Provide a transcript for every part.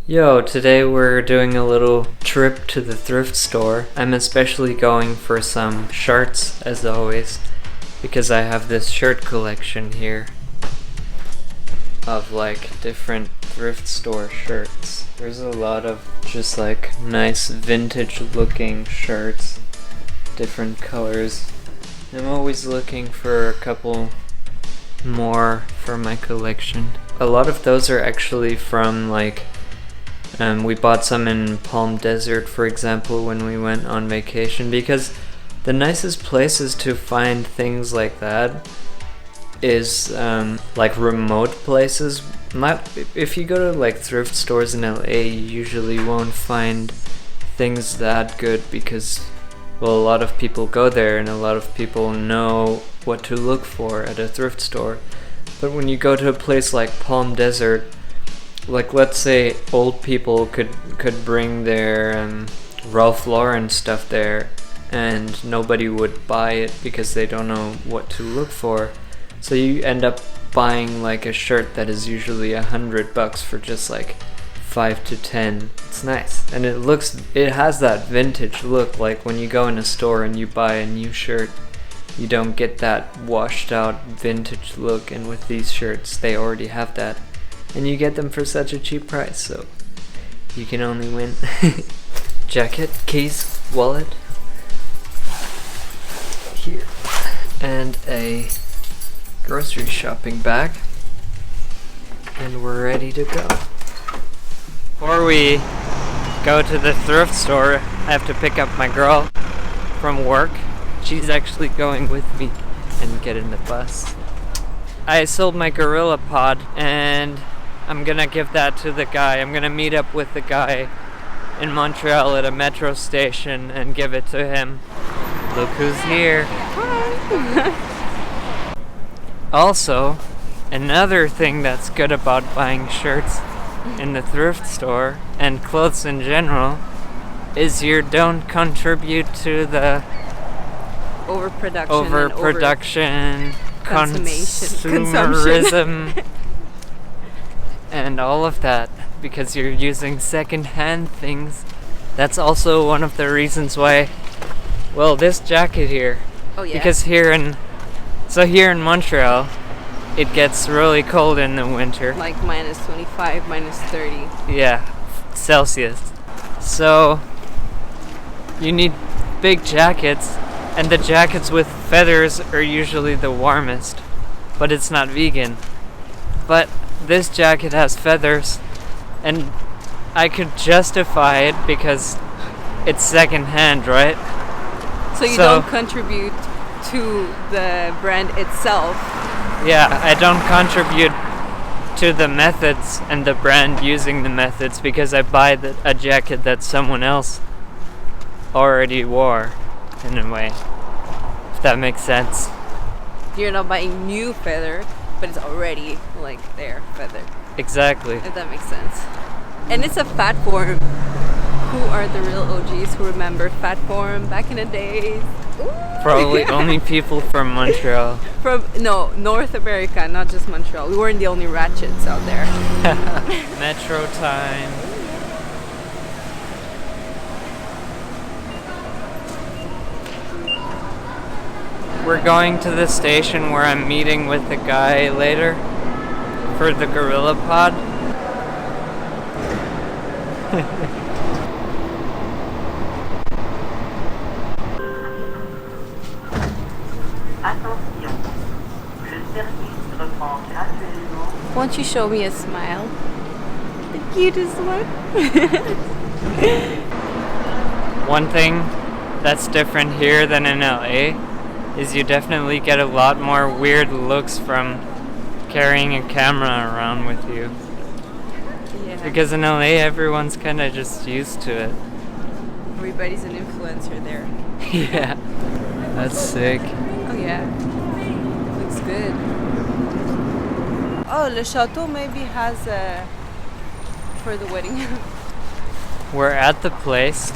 Yo, today we're doing a little trip to the thrift store. I'm especially going for some shirts, as always, because I have this shirt collection here of like different thrift store shirts. There's a lot of just like nice vintage looking shirts, different colors. I'm always looking for a couple more for my collection. A lot of those are actually from like we bought some in Palm Desert, for example, when we went on vacation, because the nicest places to find things like that is like remote places. Not if you go to like thrift stores in LA, you usually won't find things that good because, well, a lot of people go there and a lot of people know what to look for at a thrift store. But when you go to a place like Palm Desert, like let's say old people could bring their Ralph Lauren stuff there and nobody would buy it because they don't know what to look for. So you end up buying like a shirt that is usually $100 for just like 5 to 10. It's nice. And it has that vintage look. Like when you go in a store and you buy a new shirt, you don't get that washed out vintage look, and with these shirts they already have that. And you get them for such a cheap price, so you can only win. Jacket, keys, wallet, here, and a grocery shopping bag, and we're ready to go. Before we go to the thrift store, I have to pick up my girl from work. She's actually going with me and get in the bus. I sold my Gorilla Pod and I'm gonna give that to the guy. I'm gonna meet up with the guy in Montreal at a metro station and give it to him. Look who's here. Hi. Also, another thing that's good about buying shirts in the thrift store and clothes in general is you don't contribute to the overproduction, consumerism, and all of that, because you're using second-hand things. That's also one of the reasons why, well, this jacket here. Oh yeah. Because here in Montreal, it gets really cold in the winter. Like minus 25, minus 30. Yeah, Celsius. So you need big jackets, and the jackets with feathers are usually the warmest, but it's not vegan. But this jacket has feathers, and I could justify it because it's second-hand, right? So you don't contribute to the brand itself. Yeah, I don't contribute to the methods and the brand using the methods because I buy a jacket that someone else already wore, in a way, if that makes sense. You're not buying new feather, but it's already like their feather. Exactly. If that makes sense. And it's a fat form. Who are the real OGs who remember fat form back in the days? Ooh. Probably only people from Montreal. North America, not just Montreal. We weren't the only ratchets out there. Metro time. We're going to the station where I'm meeting with the guy later for the Gorilla Pod. Won't you show me a smile? The cutest one. One thing that's different here than in LA is you definitely get a lot more weird looks from carrying a camera around with you. Yeah. Because in LA, everyone's kind of just used to it. Everybody's an influencer there. Yeah, that's sick. Oh yeah, looks good. Oh, Le Chateau maybe has for the wedding. We're at the place,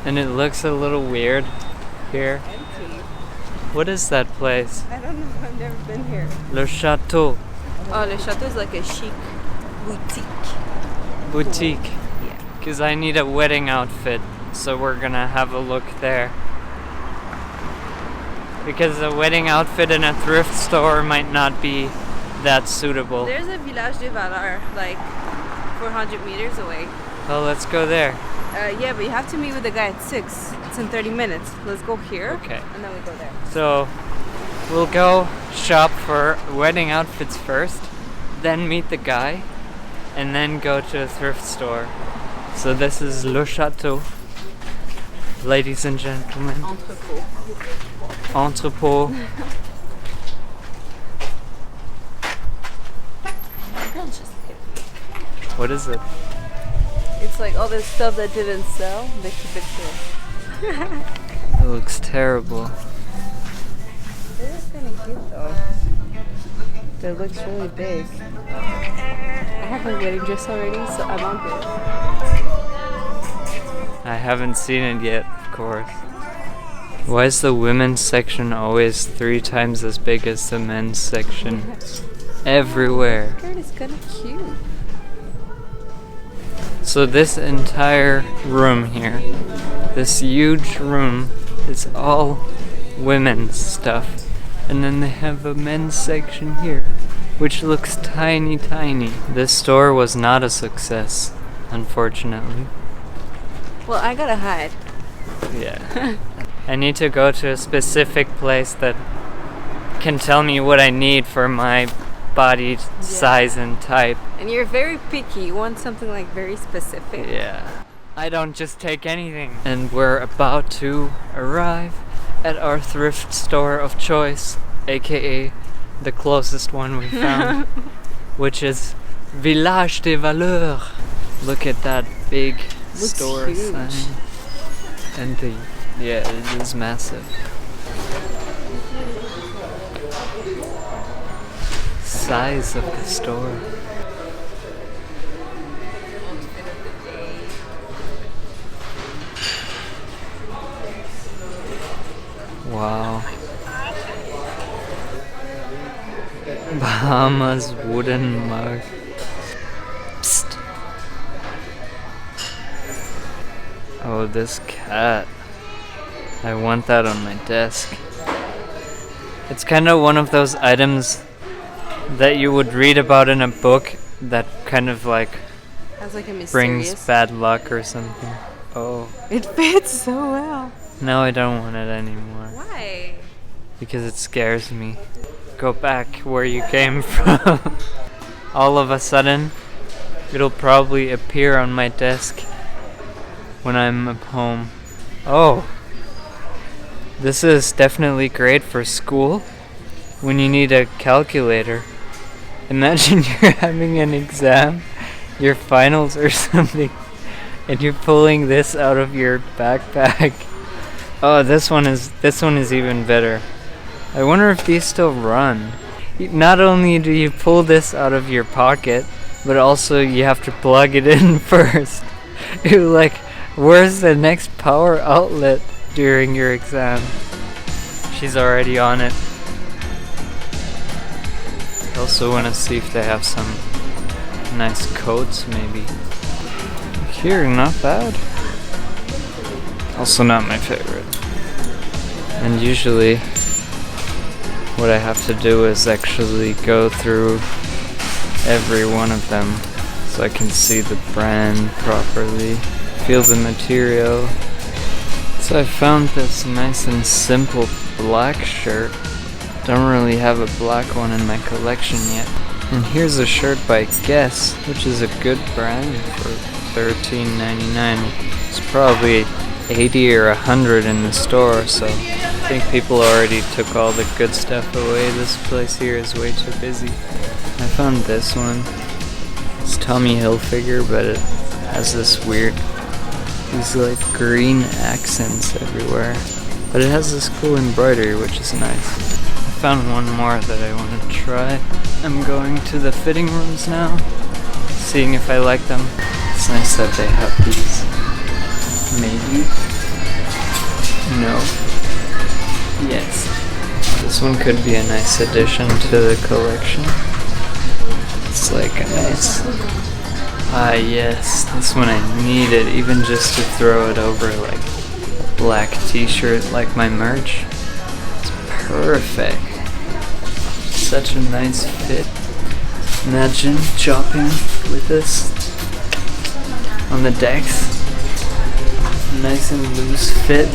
and it looks a little weird here. Empty. What is that place? I don't know. I've never been here. Le Chateau. Oh, Le Chateau is like a chic boutique. boutique. Yeah. Because I need a wedding outfit, so we're gonna have a look there. Because a wedding outfit in a thrift store might not be that suitable. There's a Village des Valeurs, like 400 meters away. Well, let's go there. Yeah, but you have to meet with the guy at 6. It's in 30 minutes. Let's go here. Okay. And then we go there. So, we'll go shop for wedding outfits first, then meet the guy, and then go to a thrift store. So this is Le Chateau, ladies and gentlemen. Entrepôt. Entrepôt. What is it? It's like all this stuff that didn't sell, they keep it here. It looks terrible. It is kind of cute though. It looks really big. I have a wedding dress already, so I want it. I haven't seen it yet, of course. Why is the women's section always 3 times as big as the men's section? Everywhere. Skirt is kind of cute. So this entire room here, this huge room, is all women's stuff. And then they have a men's section here, which looks tiny, tiny. This store was not a success, unfortunately. Well, I gotta hide. Yeah. I need to go to a specific place that can tell me what I need for my body size and type. And you're very picky. You want something like very specific. Yeah. I don't just take anything. And we're about to arrive at our thrift store of choice, aka the closest one we found, which is Village des Valeurs. Look at that big Looks store huge. sign. And yeah, it is massive. Size of the store. Wow. Bahamas wooden mug. Psst. Oh, this cat. I want that on my desk. It's kind of one of those items that you would read about in a book that kind of like Has like a mysterious. brings bad luck or something. Oh. It fits so well. No, I don't want it anymore. Why? Because it scares me. Go back where you came from. All of a sudden, it'll probably appear on my desk when I'm at home. Oh. This is definitely great for school when you need a calculator. Imagine you're having an exam, your finals or something, and you're pulling this out of your backpack. Oh, this one is even better. I wonder if these still run. Not only do you pull this out of your pocket, but also you have to plug it in first. You're like, where's the next power outlet during your exam? She's already on it. I also want to see if they have some nice coats, maybe. Here, not bad. Also not my favorite. And usually what I have to do is actually go through every one of them so I can see the brand properly, feel the material. So I found this nice and simple black shirt. Don't really have a black one in my collection yet. And here's a shirt by Guess, which is a good brand for $13.99. It's probably 80 or 100 in the store, so I think people already took all the good stuff away. This place here is way too busy. I found this one. It's Tommy Hilfiger, but it has this weird, these like green accents everywhere. But it has this cool embroidery, which is nice. I found one more that I want to try. I'm going to the fitting rooms now, seeing if I like them. It's nice that they have these. Maybe. No. Yes. This one could be a nice addition to the collection. It's like a nice Ah yes, this one I needed, even just to throw it over like a black t-shirt like my merch. It's perfect. Such a nice fit. Imagine chopping with this on the decks. Nice and loose fit.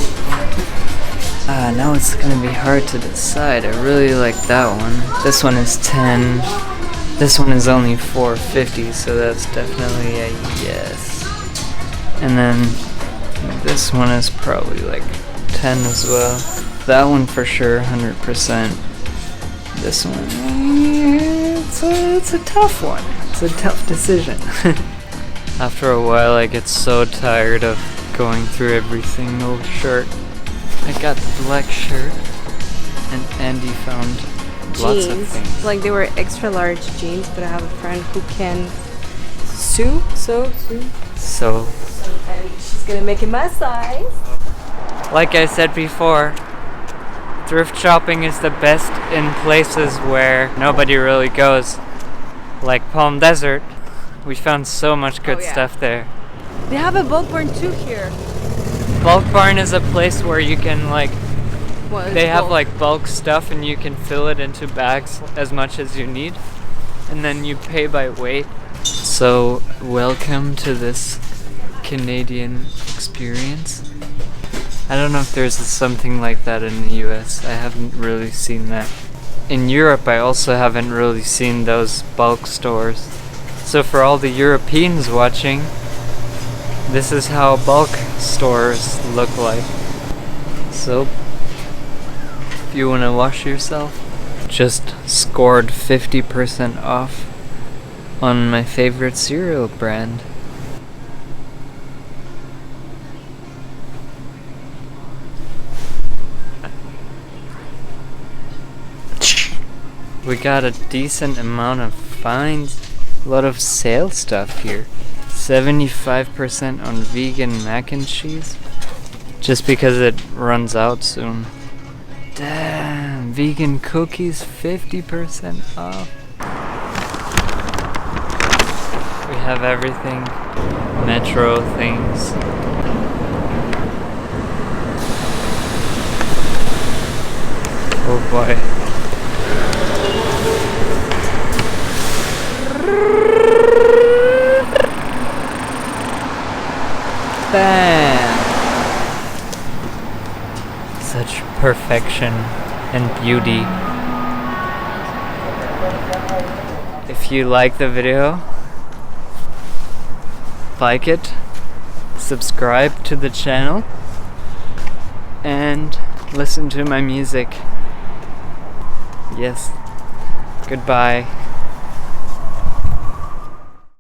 Now it's gonna be hard to decide. I really like that one. This one is 10. This one is only $4.50, so that's definitely a yes. And then this one is probably like 10 as well. That one for sure, 100%. This one, it's a tough one. It's a tough decision. After a while, I get so tired of going through every single shirt. I got the black shirt, and Andy found lots of things. Like they were extra large jeans, but I have a friend who can sew. And she's gonna make it my size. Like I said before, thrift shopping is the best in places where nobody really goes. Like Palm Desert. We found so much good stuff there. They have a bulk barn too here. Bulk barn is a place where you can they have bulk? like bulk stuff and you can fill it into bags as much as you need. And then you pay by weight. So welcome to this Canadian experience. I don't know if there's something like that in the US. I haven't really seen that. In Europe, I also haven't really seen those bulk stores. So for all the Europeans watching, this is how bulk stores look like. So, if you want to wash yourself, just scored 50% off on my favorite cereal brand. We got a decent amount of finds, a lot of sale stuff here. 75% on vegan mac and cheese, just because it runs out soon. Damn, vegan cookies 50% off. We have everything, Metro things. Oh boy. Bam! Such perfection and beauty. If you like the video, like it, subscribe to the channel, and listen to my music. Yes. Goodbye.